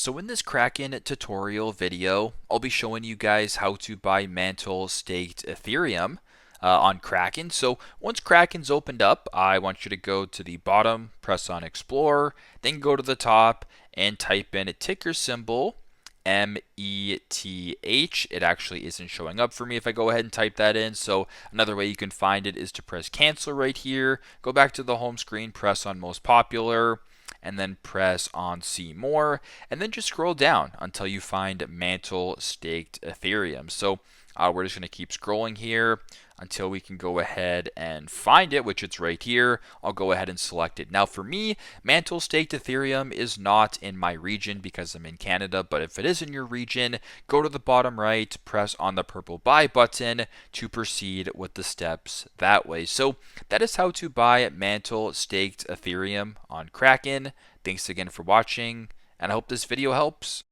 So in this Kraken tutorial video, I'll be showing you guys how to buy Mantle staked Ethereum on Kraken. So once Kraken's opened up, I want you to go to the bottom, press on Explore, then go to the top and type in a ticker symbol METH. It actually isn't showing up for me if I go ahead and type that in. So another way you can find it is to press cancel right here, go back to the home screen, press on most popular, and then press on see more, and then just scroll down until you find Mantle staked Ethereum. So we're just going to keep scrolling here until we can go ahead and find it, which it's right here. I'll go ahead and select it. Now for me, Mantle staked Ethereum is not in my region because I'm in Canada, but if it is in your region, go to the bottom right, press on the purple buy button to proceed with the steps that way. So that is how to buy Mantle staked Ethereum on Kraken. Thanks again for watching, and I hope this video helps.